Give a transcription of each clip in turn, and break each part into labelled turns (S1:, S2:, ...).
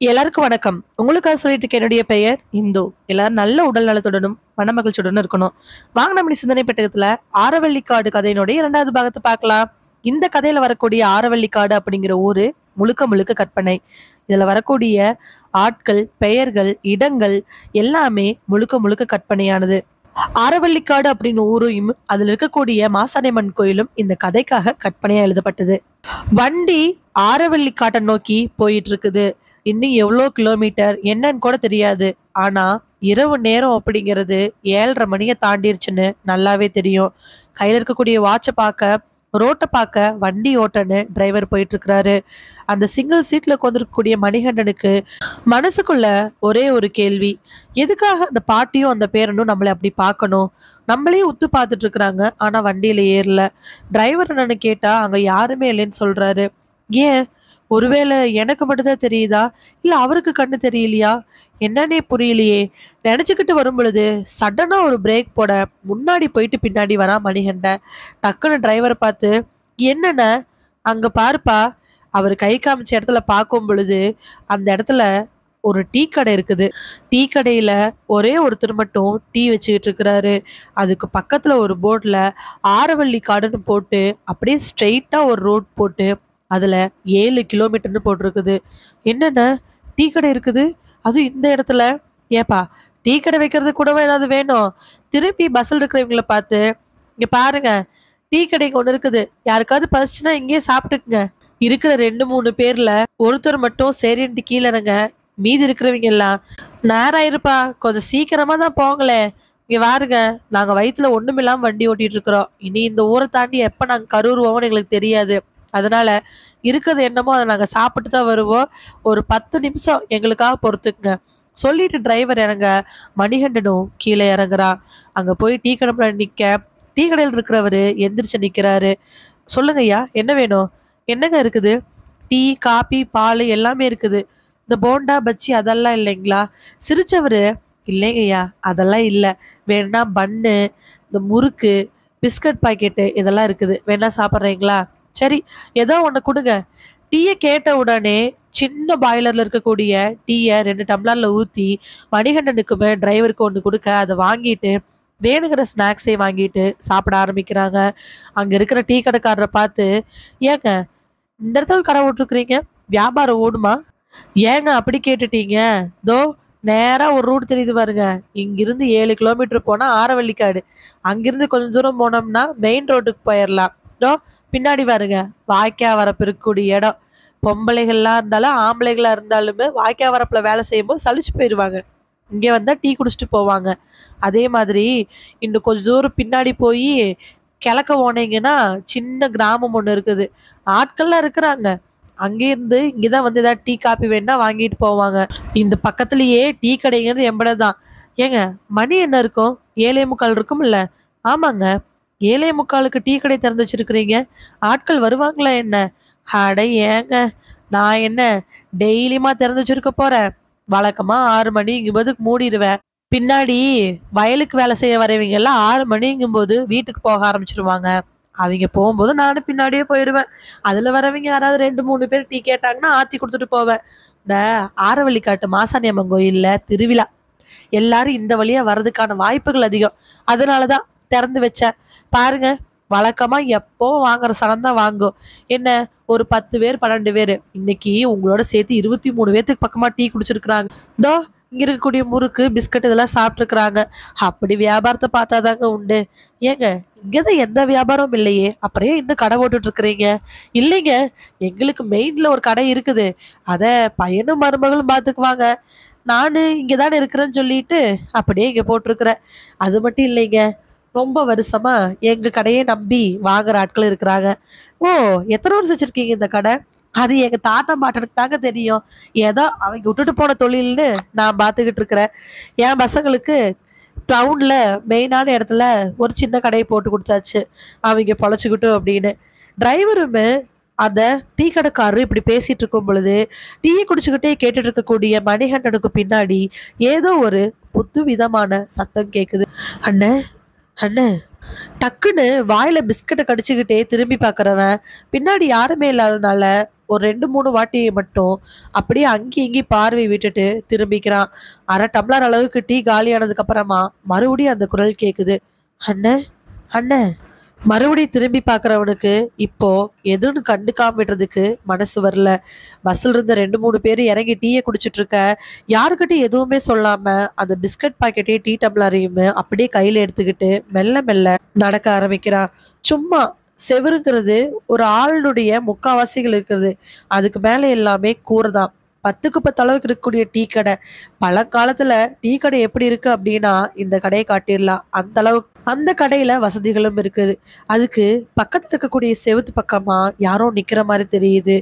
S1: எல்லாருக்கும் வணக்கம். உங்களுக்காக சொல்லிட்டு இருக்க என்னுடைய பெயர் இந்து. எல்லாரும் நல்ல உடல் நலத்துடனும், மனமகிழ்ச்சியுடனும் இருக்கணும். வாங்க நம்ம சிந்தனை பெட்டகத்துல ஆரவல்லிக்காடு கதையினுடைய 2வது பாகத்தை பார்க்கலாம். இந்த கதையில வரக்கூடிய ஆரவல்லிக்காடு அப்படிங்கிற ஊரு முழுக்க முழுக்க கற்பனை. இதுல வரக்கூடிய ஆட்கள், பெயர்கள், இடங்கள் எல்லாமே முழுக்க முழுக்க கற்பனையானது. ஆரவல்லிக்காடு அப்படின்னு ஊரையும் அதுல இருக்கக்கூடிய மாசாணியம்மன் கோயிலும் இந்த கதைக்காக கற்பனையா எழுதப்பட்டது. வண்டி ஆரவல்லிக்காட்டை நோக்கி போயிட்டு இருக்குது. இன்னும் எவ்வளோ கிலோமீட்டர் என்னன்னு கூட தெரியாது. ஆனா இரவு நேரம் அப்படிங்கிறது 7:30 மணியை தாண்டிருச்சுன்னு நல்லாவே தெரியும். கையில இருக்கக்கூடிய வாட்சை பார்க்க, ரோட்டை பார்க்க வண்டி ஓட்டன்னு டிரைவர் போயிட்டு இருக்கிறாரு. அந்த சிங்கிள் சீட்ல உட்காந்துருக்கக்கூடிய மணிகண்டனுக்கு மனசுக்குள்ள ஒரே ஒரு கேள்வி. எதுக்காக அந்த பாட்டியும் அந்த பேரனும் நம்மளை அப்படி பார்க்கணும்? நம்மளே உத்து பார்த்துட்டு இருக்கிறாங்க, ஆனா வண்டியில ஏறல. டிரைவர் என்னன்னு கேட்டா அங்க யாருமே இல்லைன்னு சொல்றாரு. ஏன்? ஒருவேளை எனக்கு மட்டும்தான் தெரியுதா, இல்ல அவருக்கு கண்ணு தெரியலையா? என்னன்னே புரியலையே. நினைச்சுக்கிட்டு வரும் பொழுது சடனா ஒரு பிரேக் போட முன்னாடி போயிட்டு பின்னாடி வரா மணிகண்டன். டக்குன்னு டிரைவரை பார்த்து, என்னண்ண அங்க பாருப்பா. அவர் கை காமிச்ச இடத்துல பார்க்கும் பொழுது அந்த இடத்துல ஒரு டீ கடை இருக்குது. டீ கடையில ஒரே ஒருத்தர் மட்டும் டீ வச்சுக்கிட்டு இருக்கிறாரு. அதுக்கு பக்கத்துல ஒரு போர்ட்ல ஆரவள்ளி காடுன்னு போட்டு அப்படியே ஸ்ட்ரெயிட்டா ஒரு ரோட் போட்டு அதுல 7 கிலோமீட்டர்னு போட்டிருக்குது. என்னென்ன டீ கடை இருக்குது, அது இந்த இடத்துல? ஏப்பா, டீ கடை வைக்கிறது கூடவா ஏதாவது வேணும்? திருப்பி பஸ்ஸில் இருக்கிறவங்கள பார்த்து, இங்க பாருங்க, டீ கடைக்கு ஒன்று இருக்குது, யாருக்காவது பசிச்சுன்னா இங்கேயே சாப்பிட்டுக்குங்க. இருக்கிற 2 3 பேர்ல ஒருத்தர் மட்டும் சரின்ட்டு கீழே இறங்க. மீதி இருக்கிறவங்க எல்லாம் நேரம் இருப்பா, கொஞ்சம் சீக்கிரமா தான் போங்களேன். இங்க பாருங்க, நாங்க வயிற்றுல ஒண்ணுமில்லாம வண்டி ஓட்டிட்டு இருக்கிறோம். இனி இந்த ஊரை தாண்டி எப்ப நாங்க கரூருவோம்னு எங்களுக்கு தெரியாது. அதனால இருக்கிறது என்னமோ அதை நாங்க சாப்பிட்டு தான் வருவோம். ஒரு 10 நிமிஷம் எங்களுக்காக பொறுத்துக்குங்க. சொல்லிட்டு டிரைவர் இறங்க, மணிகண்டனும் கீழே இறங்குறான். அங்க போய் டீ கடையில நிக்க, டீ கடையில் இருக்கிறவரு எந்திரிச்சு நிக்கிறாரு. சொல்லுங்க ஐயா, என்ன வேணும்? என்னங்க இருக்குது? டீ, காபி, பால் எல்லாமே இருக்குது. இந்த போண்டா, பஜ்ஜி அதெல்லாம் இல்லைங்களா? சிரிச்சவரு, இல்லைங்க ஐயா, அதெல்லாம் இல்லை. வேணா பன்னு, இந்த முறுக்கு, பிஸ்கட் பாக்கெட்டு இதெல்லாம் இருக்குது. வேணா சாப்பிட்றீங்களா? சரி, ஏதோ ஒன்று கொடுங்க. டீயை கேட்ட உடனே சின்ன பாய்லர்ல இருக்கக்கூடிய டீயை 2 டம்ளர்ல ஊற்றி மணிகண்டனுக்குமே டிரைவருக்கு ஒன்று கொடுக்க, அதை வாங்கிட்டு வேணுங்கிற ஸ்நாக்ஸை வாங்கிட்டு சாப்பிட ஆரம்பிக்கிறாங்க. அங்க இருக்கிற டீ கடைக்காரரை பார்த்து, ஏங்க இந்த இடத்துல கடை விட்டுருக்குறீங்க, வியாபாரம் ஓடுமா? ஏங்க அப்படி கேட்டுட்டீங்க? தோ நேரா ஒரு ரூட் தெரியுது பாருங்க. இங்கிருந்து 7 கிலோமீட்டர் போனா ஆரவல்லிக்காடு. அங்கிருந்து கொஞ்சம் தூரம் போனோம்னா மெயின் ரோட்டுக்கு போயிடலாம். தோ பின்னாடி பாருங்க, வாய்க்கா வரப்பு இருக்கக்கூடிய இடம். பொம்பளைகள்லாம் இருந்தாலும் ஆம்பளைகளா இருந்தாலுமே வாய்க்கா வரப்புல வேலை செய்யும்போது சலிச்சு போயிடுவாங்க. இங்கே வந்தா டீ குடிச்சிட்டு போவாங்க. அதே மாதிரி இன்னும் கொஞ்சம் தூரம் பின்னாடி போய் கிழக்க போனீங்கன்னா சின்ன கிராமம் ஒன்று இருக்குது. ஆட்கள்லாம் இருக்கிறாங்க. அங்கேருந்து இங்கதான் வந்து ஏதாவது டீ காப்பி வேணா வாங்கிட்டு போவாங்க. இந்த பக்கத்துலயே டீ கடைங்கிறது எம்பட தான். ஏங்க, மணி என்ன இருக்கும்? 7:45 இருக்கும் இல்ல? ஆமாங்க. 7:45க்கு டீ கடை திறந்து வச்சிருக்கிறீங்க. ஆட்கள் வருவாங்களா என்ன? அட ஏங்க, நான் என்ன டெய்லியுமா திறந்து வச்சிருக்க போறேன்? வழக்கமா 6 மணிங்கும்போது மூடிடுவேன். பின்னாடி வயலுக்கு வேலை செய்ய வரவங்க எல்லாம் 6 மணிங்கும்போது வீட்டுக்கு போக ஆரம்பிச்சிருவாங்க. அவங்க போகும்போது நானும் பின்னாடியே போயிடுவேன். அதுல வரவங்க யாராவது 2 3 பேர் டீ கேட்டாங்கன்னா ஆத்தி கொடுத்துட்டு போவேன். இந்த ஆரவல்லிக்காட்டு மாசாணியம்மன் கோயில்ல திருவிழா, எல்லாரும் இந்த வழியா வர்றதுக்கான வாய்ப்புகள் அதிகம். அதனாலதான் திறந்து வச்சேன். பாருங்க, வழக்கமா எப்போ வாங்குற சனம் தான் வாங்கும். என்ன, ஒரு 10 பேர் 12 பேர், இன்னைக்கு உங்களோட சேர்த்து 23 பேர்த்துக்கு பக்கமா டீ குடிச்சிருக்கிறாங்க. டோ இங்க இருக்கக்கூடிய முறுக்கு, பிஸ்கட் இதெல்லாம் சாப்பிட்டுருக்குறாங்க. அப்படி வியாபாரத்தை பார்த்தாதாங்க உண்டு. ஏங்க, இங்கதான் எந்த வியாபாரமும் இல்லையே, அப்புறம் இன்னும் கடை போட்டுட்டு இருக்கிறீங்க? இல்லைங்க, எங்களுக்கு மெயின்ல ஒரு கடை இருக்குது. அத பையனும் மருமகளும் பார்த்துக்குவாங்க. நானு இங்கதானே இருக்கிறேன்னு சொல்லிட்டு அப்படியே இங்க போட்டிருக்கிறேன். அது மட்டும் இல்லைங்க, ரொம்ப வருஷமா எங்க கடையை நம்பி வாங்குற ஆட்கள் இருக்கிறாங்க. ஓ, எத்தனை வருஷம் வச்சிருக்கீங்க இந்த கடை? அது எங்க தாத்தா பாட்டனுக்கு தாங்க தெரியும். ஏதோ அவங்க விட்டுட்டு போன தொழில்னு நான் பார்த்துக்கிட்டு இருக்கிறேன். என் பசங்களுக்கு டவுன்ல மெயினான இடத்துல ஒரு சின்ன கடையை போட்டு கொடுத்தாச்சு, அவங்க பொழைச்சிக்கிட்டும் அப்படின்னு. டிரைவருமே அந்த டீ கடைக்காரரு இப்படி பேசிட்டு இருக்கும் பொழுது டீ குடிச்சுக்கிட்டே கேட்டுட்டு இருக்கக்கூடிய மணிகண்டனுக்கு பின்னாடி ஏதோ ஒரு புது விதமான சத்தம் கேக்குது. அண்ணே, அண்ணே, டக்குன்னு வாயில பிஸ்கட்ட கடிச்சுக்கிட்டே திரும்பி பார்க்குறவன், பின்னாடி யாருமே இல்லாதனால ஒரு 2, 3 வாட்டி மட்டும் அப்படியே அங்கேயும் இங்கேயும் பார்வை விட்டுட்டு திரும்பிக்கிறான். 1/2 டம்ளர் அளவுக்கு டீ காலியானதுக்கு அப்புறமா மறுபடியும் அந்த குரல் கேக்குது. "அண்ணே, அண்ணே." மறுபடியும் திரும்பி பார்க்குறவனுக்கு இப்போ எதுன்னு கண்டுக்காம விடுறதுக்கு மனசு வரல. பஸ்ல இருந்த 2, 3 பேர் இறங்கி டீய குடிச்சிட்டு இருக்க, யாருக்கிட்டயும் எதுவுமே சொல்லாம அந்த பிஸ்கட் பாக்கெட்டையும் டீ டம்ளரையுமே அப்படியே கையில எடுத்துக்கிட்டு மெல்ல மெல்ல நடக்க ஆரம்பிக்கிறான். சும்மா செவுருங்கிறது ஒரு ஆளுடைய முக்காவாசிகள் இருக்குது. அதுக்கு மேல எல்லாமே கூரை தான். 10க்கு 10 அளவுக்கு இருக்கக்கூடிய டீ கடை. பழங்காலத்துல டீ கடை எப்படி இருக்கு அப்படின்னா இந்த கடையை காட்டிடலாம். அந்த அளவுக்கு அந்த கடையில வசதிகளும் இருக்குது. அதுக்கு பக்கத்துல இருக்கக்கூடிய செவுத்து பக்கமா யாரோ நிக்கிற மாதிரி தெரியுது.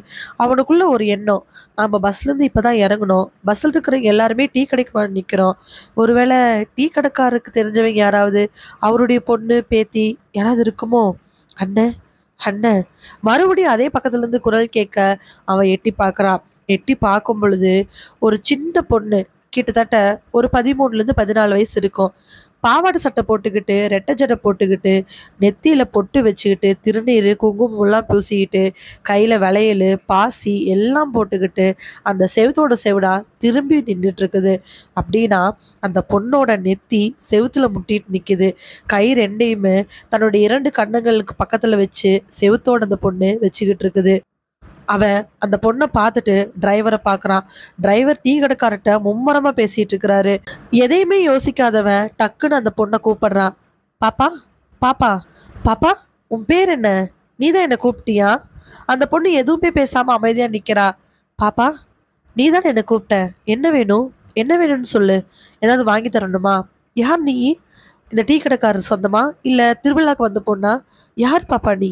S1: அவனுக்குள்ள ஒரு எண்ணம், நம்ம பஸ்ல இருந்து இப்பதான் இறங்கணும், பஸ்ல இருக்கிறவங்க எல்லாருமே டீ கடைக்கு முன்னாடி நிக்கிறோம், ஒருவேளை டீ கடைக்காரருக்கு தெரிஞ்சவங்க யாராவது, அவருடைய பொண்ணு பேத்தி யாராவது இருக்குமோ. அண்ணன், அண்ணன். மறுபடியும் அதே பக்கத்துல இருந்து குரல் கேட்க அவன் எட்டி பார்க்கறான். எட்டி பார்க்கும் பொழுது ஒரு சின்ன பொண்ணு, கிட்டத்தட்ட ஒரு 13லேருந்து 14 வயசு இருக்கும். பாவாடை சட்டை போட்டுக்கிட்டு, ரெட்டை ஜடை போட்டுக்கிட்டு, நெத்தியில பொட்டு வச்சுக்கிட்டு, திருநீரு குங்குமம்லாம் பூசிக்கிட்டு, கையில வளையல் பாசி எல்லாம் போட்டுக்கிட்டு அந்த செவுத்தோட செவுடா திரும்பி நின்றுட்டு இருக்குது. அப்படின்னா அந்த பொண்ணோட நெத்தி செவுத்துல முட்டிட்டு நிக்குது. கை ரெண்டையுமே தன்னுடைய 2 கண்ணங்களுக்கு பக்கத்துல வச்சு செவுத்தோட அந்த பொண்ணு வச்சுக்கிட்டு இருக்குது. அவன் அந்த பொண்ணை பார்த்துட்டு டிரைவரை பார்க்குறான். டிரைவர் டீ கடைக்காரர்கிட்ட மும்மரமா பேசிட்டு இருக்கிறாரு. எதையுமே யோசிக்காதவன் டக்குன்னு அந்த பொண்ணை கூப்பிடுறான். பாப்பா, பாப்பா, பாப்பா, உன் பேர் என்ன? நீதான் என்ன கூப்பிட்டியா? அந்த பொண்ணு எதுவுமே பேசாம அமைதியா நிக்கிறா. பாப்பா, நீதான் என்ன கூப்பிட்ட? என்ன வேணும்? என்ன வேணும்னு சொல்லு. ஏதாவது வாங்கி தரணுமா? யார் நீ? இந்த டீ கடைக்காரர் சொந்தமா இல்ல திருவிழாக்கு வந்த பொண்ணா? யார் பாப்பா நீ?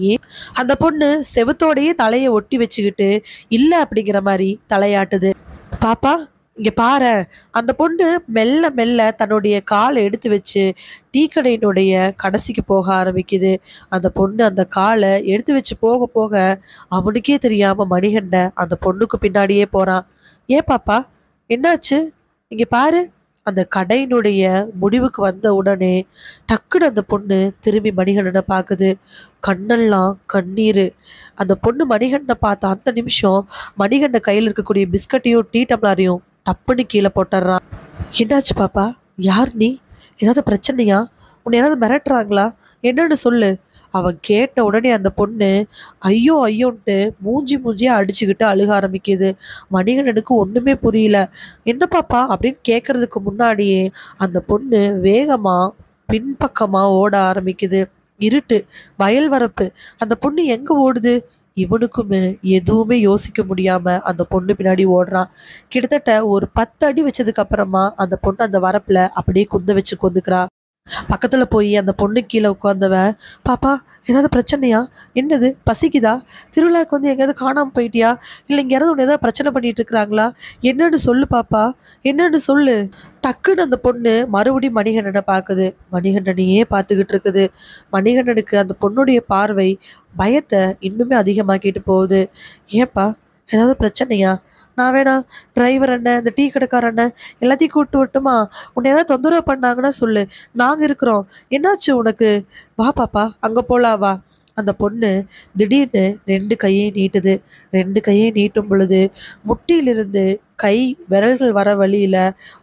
S1: அந்த பொண்ணு செவுத்தோடையே தலையை ஒட்டி வச்சுக்கிட்டு இல்ல அப்படிங்கிற மாதிரி தலையாட்டுது. பாப்பா, இங்க பாரு. அந்த பொண்ணு மெல்ல மெல்ல தன்னுடைய காலை எடுத்து வச்சு டீ கடையினுடைய கடைசிக்கு போக ஆரம்பிக்குது. அந்த பொண்ணு அந்த காலை எடுத்து வச்சு போக போக அவனுக்கே தெரியாம மணிகண்ட அந்த பொண்ணுக்கு பின்னாடியே போறான். ஏன் பாப்பா, என்னாச்சு? இங்க பாரு. அந்த கடையினுடைய முடிவுக்கு வந்த உடனே டக்குன்னு அந்த பொண்ணு திரும்பி மணிகண்டனை பார்க்குது. கண்ணெல்லாம் கண்ணீர். அந்த பொண்ணு மணிகண்டனை பார்த்த அந்த நிமிஷம் மணிகண்ட கையில் இருக்கக்கூடிய பிஸ்கட்டையும் டீ டம்ளரையும் டப்புன்னு கீழே போட்டுடுறான். என்னாச்சு பாப்பா? யார் நீ? ஏதாவது பிரச்சனையா? உன்னை யாராவது மிரட்டுறாங்களா? என்னன்னு சொல்லு. அவன் கேட்ட உடனே அந்த பொண்ணு ஐயோ ஐயோன்ட்டு மூஞ்சி மூஞ்சியா அடிச்சுக்கிட்டு அழுக ஆரம்பிக்குது. மணிகண்டனுக்கு ஒண்ணுமே புரியல. என்ன பாப்பா அப்படின்னு கேட்கறதுக்கு முன்னாடியே அந்த பொண்ணு வேகமா பின்பக்கமா ஓட ஆரம்பிக்குது. இருட்டு, வயல் வரப்பு. அந்த பொண்ணு எங்க ஓடுது? இவனுக்குமே எதுவுமே யோசிக்க முடியாம அந்த பொண்ணு பின்னாடி ஓடுறான். கிட்டத்தட்ட ஒரு 10 அடி வச்சதுக்கு அப்புறமா அந்த பொண்ணு அந்த வரப்புல அப்படியே குந்த வச்சு கொந்துக்கிறா. பக்கத்துல போய் அந்த பொண்ணு கீழே உட்காந்தவன், பாப்பா, ஏதாவது பிரச்சனையா? என்னது, பசிக்குதா? திருவிழாவுக்கு வந்து எங்கேயாவது காணாம போயிட்டியா? இல்லை இங்க யாராவது உன்னை ஏதாவது பிரச்சனை பண்ணிட்டு இருக்கிறாங்களா? என்னன்னு சொல்லு பாப்பா, என்னன்னு சொல்லு. டக்குன்னு அந்த பொண்ணு மறுபடியும் மணிகண்டனை பார்க்குது. மணிகண்டனையே பார்த்துக்கிட்டு இருக்குது. மணிகண்டனுக்கு அந்த பொண்ணுடைய பார்வை பயத்தை இன்னுமே அதிகமாக்கிட்டு போகுது. ஏப்பா, ஏதாவது பிரச்சனையா? நான் வேணா டிரைவர் அண்ணன், இந்த டீ கடைக்கார அண்ணன் எல்லாத்தையும் கூப்பிட்டு விட்டுமா? உன்னை ஏதாவது தொந்தரவு பண்ணாங்கன்னா சொல்லு, நாங்க இருக்கிறோம். என்னாச்சு உனக்கு? வா பாப்பா, அங்க போலாம் வா. அந்த பொண்ணு திடீர்னு 2 கையை நீட்டுது. 2 கையை நீட்டும் பொழுது முட்டியிலிருந்து கை விரல்கள் வர வழியில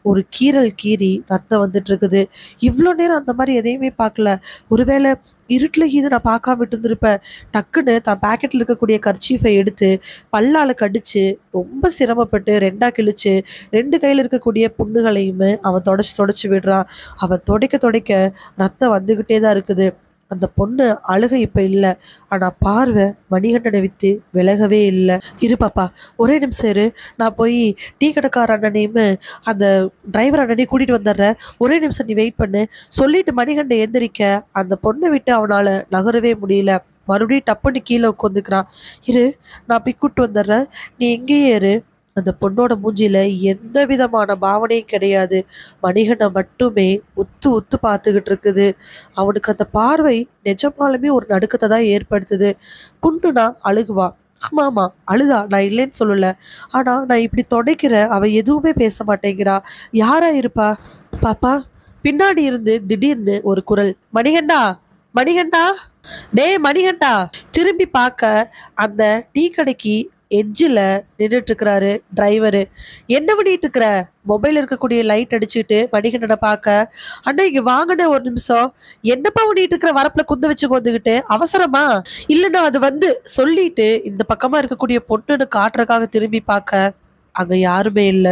S1: ஒரு கீறல் கீறி ரத்தம் வந்துட்டு இருக்குது. இவ்வளோ நேரம் அந்த மாதிரி எதையுமே பார்க்கல. ஒருவேளை இருட்டில் இது நான் பார்க்காம விட்டு இருந்திருப்பேன். டக்குன்னு தான் பேக்கெட்டில் இருக்கக்கூடிய கர்ச்சீஃபை எடுத்து பல்லால கடிச்சு ரொம்ப சிரமப்பட்டு 2ஆ கிழிச்சு 2 கையில் இருக்கக்கூடிய புண்ணுகளையுமே அவன் தொடச்சி தொடச்சி விடுறான். அவன் துடைக்க துடைக்க ரத்தம் வந்துக்கிட்டே தான் இருக்குது. அந்த பொண்ணு அழுகை இப்ப இல்ல. ஆனா பார்வை மணிகண்டனை விட்டு விலகவே இல்லை. இரு பாப்பா, ஒரே நிமிஷம் இரு. நான் போய் டீ கடைக்கார அண்ணனையும் அந்த டிரைவர் அண்ணனையும் கூட்டிட்டு வந்துடுறேன். ஒரே நிமிஷம் நீ வெயிட் பண்ணு. சொல்லிட்டு மணிகண்டை எந்திரிக்க அந்த பொண்ணை விட்டு அவனால நகரவே முடியல. மறுபடியும் டப்புன்னு கீழே உட்காந்துக்கிறான். இரு, நான் போய் கூப்பிட்டு வந்துடுறேன், நீ எங்கேயே இரு. அந்த பொண்ணோட மூஞ்சில எந்த விதமான பாவனையும் கிடையாது. மணிகண்டை மட்டுமே உத்து உத்து பார்த்துக்கிட்டு இருக்குது. அவனுக்கு அந்த பார்வை நிஜமாலுமே ஒரு நடுக்கத்தை தான் ஏற்படுத்துது. புண்ணுனா அழுகுவா. ஆமாமா, அழுதா, நான் இல்லைன்னு சொல்லல. ஆனா நான் இப்படி தொடைக்கிறேன், அவ எதுவுமே பேச மாட்டேங்கிறா. யாரா இருப்பா? பாப்பா, பின்னாடி இருந்து திடீர்னு ஒரு குரல், மணிகண்டா, மணிகண்டா, டேய் மணிகண்டா. திரும்பி பார்க்க அந்த டீ கடைக்கு எட்ஜில் நின்றுட்டு இருக்கிறாரு டிரைவரு. என்ன பண்ணிட்டு இருக்கிற? மொபைல் இருக்கக்கூடிய லைட் அடிச்சுட்டு மணிகண்டனை பார்க்க, அண்ணா இங்க வாங்கண்ணே ஒரு நிமிஷம். என்னப்பா பண்ணிட்டு இருக்கிற? வரப்புல குந்த வச்சு வந்துகிட்டு அவசரமா? இல்லைன்னா அது வந்து சொல்லிட்டு இந்த பக்கமா இருக்கக்கூடிய பொண்ணுன்னு காட்டுறதுக்காக திரும்பி பார்க்க அங்க யாருமே இல்ல.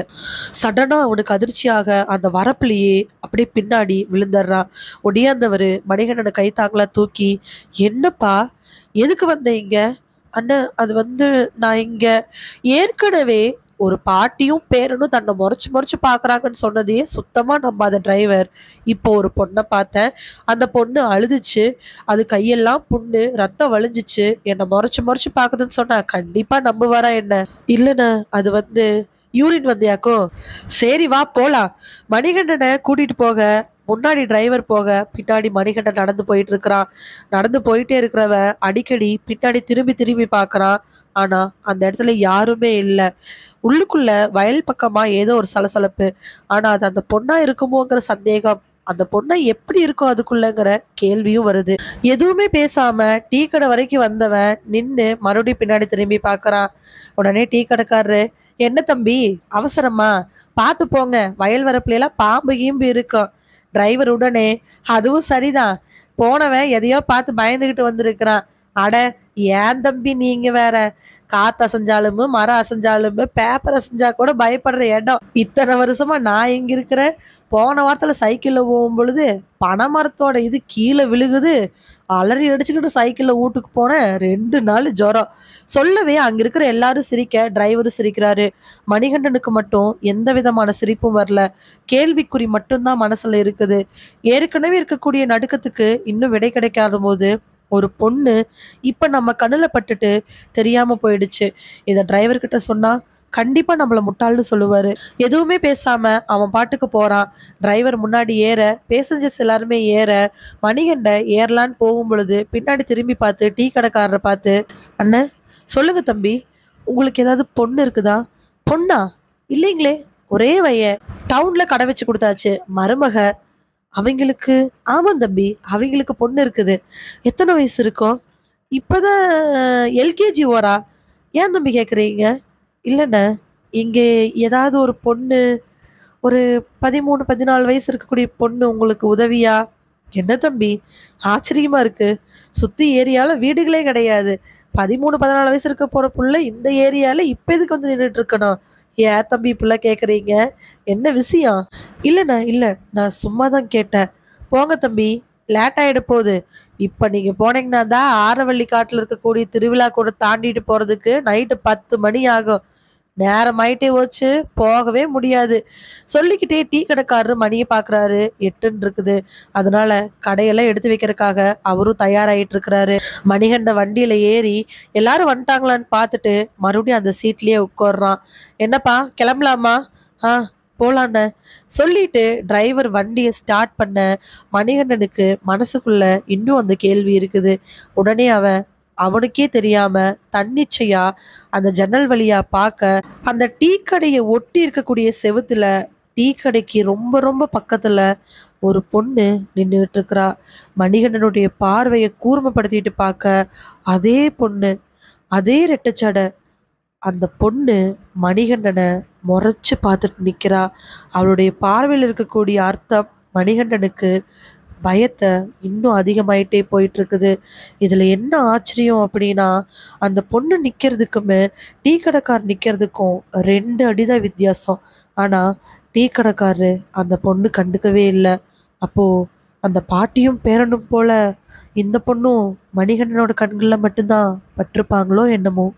S1: சடனா அவனுக்கு அதிர்ச்சியாக அந்த வரப்புலயே அப்படியே பின்னாடி விழுந்துடுறான். ஒடியாந்தவரு மணிகண்டனை கை தாங்கலா தூக்கி, என்னப்பா எதுக்கு வந்த இங்க? அண்ணன் அது வந்து நான் இங்க ஏற்கனவே ஒரு பாட்டியும் பேரனும் தன்னை முறைச்சு முறைச்சு பாக்குறாங்கன்னு சொன்னதையே சுத்தமா நம்பாத டிரைவர், இப்போ ஒரு பொண்ணை பார்த்தேன். அந்த பொண்ணு அழுதுச்சு, அது கையெல்லாம் புண்ணு ரத்தம் வழிஞ்சிச்சு, என்னை முறைச்சு முறைச்சு பாக்குதுன்னு சொன்னா கண்டிப்பா நம்புவாரா என்ன? இல்லைண்ணே அது வந்து யூரின் வந்தியாக்கும். சரி வா போலாம். மணிகண்டனை கூட்டிட்டு போக முன்னாடி டிரைவர் போக பின்னாடி மணிகண்டன் நடந்து போயிட்டு இருக்கிறான். நடந்து போயிட்டே இருக்கிறவன் அடிக்கடி பின்னாடி திரும்பி திரும்பி பார்க்கறான். ஆனா அந்த இடத்துல யாருமே இல்லை. உள்ளுக்குள்ள வயல் பக்கமா ஏதோ ஒரு சலசலப்பு. ஆனா அது அந்த பொண்ணா இருக்குமோங்கிற சந்தேகம், அந்த பொண்ணை எப்படி இருக்கும் அதுக்குள்ளங்கிற கேள்வியும் வருது. எதுவுமே பேசாம டீ கடை வரைக்கும் வந்தவன் நின்னு மறுபடியும் பின்னாடி திரும்பி பார்க்கறான். உடனே டீ கடைக்காரரு, என்ன தம்பி அவசரமா? பார்த்து போங்க, வயல் வரப்புல எல்லாம் பாம்பு கீம்பு இருக்கும். டிரைவர் உடனே, அதுவும் சரிதான், போனவன் எதையோ பார்த்து பயந்துகிட்டு வந்திருக்கிறான். அட ஏன் தம்பி நீங்க வேற, காத்து அசைஞ்சாலும் மரம் அசைஞ்சாலும் பேப்பர் அசைஞ்சா கூட பயப்படுற இடம். இத்தனை வருஷமா நான் இங்க இருக்கிறேன். போன வாரத்துல சைக்கிள்ல போகும் பொழுது பனைமரத்தோட இது கீழே விழுகுது, அலறி அடிச்சுக்கிட்டு சைக்கிள்ல வீட்டுக்கு போனேன். 2 நாள் ஜுரம். சொல்லவே அங்க இருக்கிற எல்லாரும் சிரிக்க டிரைவரும் சிரிக்கிறாரு. மணிகண்டனுக்கு மட்டும் எந்த விதமான சிரிப்பும் வரல. கேள்விக்குறி மட்டும்தான் மனசுல இருக்குது. ஏற்கனவே இருக்கக்கூடிய நடுக்கத்துக்கு இன்னும் விடை கிடைக்காத போது ஒரு பொண்ணு இப்ப நம்ம கண்ணுல பட்டுட்டு தெரியாம போயிடுச்சு. இத டிரைவர் கிட்ட சொன்னா கண்டிப்பா நம்மள முட்டாள்னு சொல்லுவாரு. எதுவுமே பேசாம அவன் பாட்டுக்கு போறான். டிரைவர் முன்னாடி ஏற, பேசஞ்சர்ஸ் எல்லாருமே ஏற, மணிகண்ட ஏறலான்னு போகும் பொழுது பின்னாடி திரும்பி பார்த்து டீ கடைக்காரரை பார்த்து, அண்ணன் சொல்லுங்க தம்பி, உங்களுக்கு ஏதாவது பொண்ணு இருக்குதா? பொண்ணா? இல்லைங்களே, ஒரே பையன், டவுன்ல கடை வச்சு கொடுத்தாச்சு, மருமக. அவங்களுக்கு? ஆமாம் தம்பி, அவங்களுக்கு பொண்ணு இருக்குது. எத்தனை வயசு இருக்கும்? இப்பதான் எல்கேஜி ஓரா. ஏன் தம்பி கேட்குறீங்க? இல்லைண்ணே, இங்கே ஏதாவது ஒரு பொண்ணு, ஒரு 13 14 வயசு இருக்கக்கூடிய பொண்ணு உங்களுக்கு உதவியா? என்ன தம்பி ஆச்சரியமா இருக்கு, சுத்தி ஏரியால வீடுகளே கிடையாது, 13 14 வயசு இருக்க போற புள்ள இந்த ஏரியால இப்ப எதுக்கு வந்து நின்றுட்டு இருக்கணும்? ஏன் தம்பி இப்படிலாம் கேக்குறீங்க? என்ன விஷயம்? இல்லைண்ணா இல்லை, நான் சும்மா தான் கேட்டேன். போங்க தம்பி, லேட் ஆயிட போகுது. இப்ப நீங்க போனீங்கன்னா தான் ஆரவள்ளி காட்டுல இருக்கக்கூடிய திருவிழா கூட தாண்டிட்டு போறதுக்கு நைட்டு 10 மணி ஆகும். நேரம் ஆயிட்டே போச்சு, போகவே முடியாது. சொல்லிக்கிட்டே டீ கடைக்காரரு மணியை பாக்குறாரு. 8ன்னு இருக்குது. அதனால கடையெல்லாம் எடுத்து வைக்கிறதுக்காக அவரும் தயாராகிட்டு இருக்கிறாரு. மணிகண்ட வண்டியில ஏறி எல்லாரும் வந்துட்டாங்களான்னு பார்த்துட்டு மறுபடியும் அந்த சீட்லயே உட்கார்றான். என்னப்பா கிளம்பலாமா? ஆ போலான்னு சொல்லிட்டு டிரைவர் வண்டியை ஸ்டார்ட் பண்ண மணிகண்டனுக்கு மனசுக்குள்ள இன்னும் அந்த கேள்வி இருக்குது. உடனே அவனுக்கே தெரியாம தன்னிச்சையா அந்த ஜன்னல் வழியா பார்க்க, அந்த டீ கடையை ஒட்டி இருக்கக்கூடிய செவுத்துல டீ கடைக்கு ரொம்ப ரொம்ப பக்கத்துல ஒரு பொண்ணு நின்றுட்டு இருக்கிறா. மணிகண்டனுடைய பார்வையை கூர்மைப்படுத்திட்டு பார்க்க அதே பொண்ணு, அதே ரெட்டச்சடை. அந்த பொண்ணு மணிகண்டனை முறைச்சு பார்த்துட்டு நிக்கிறா. அவளுடைய பார்வையில் இருக்கக்கூடிய அர்த்தம் மணிகண்டனுக்கு பயத்தை இன்னும் அதிகமாயிட்டே போயிட்டு இருக்குது. இதுல என்ன ஆச்சரியம் அப்படின்னா, அந்த பொண்ணு நிக்கிறதுக்குமே டீ கடைக்கார் நிக்கிறதுக்கும் 2 அடிதான் வித்தியாசம். ஆனா டீ கடைக்காரரு அந்த பொண்ணு கண்டுக்கவே இல்லை. அப்போ அந்த பாட்டியும் பேரனும் போல இந்த பொண்ணும் மணிகண்டனோட கண்கள்ல மட்டும்தான் பட்டிருப்பாங்களோ என்னமோ.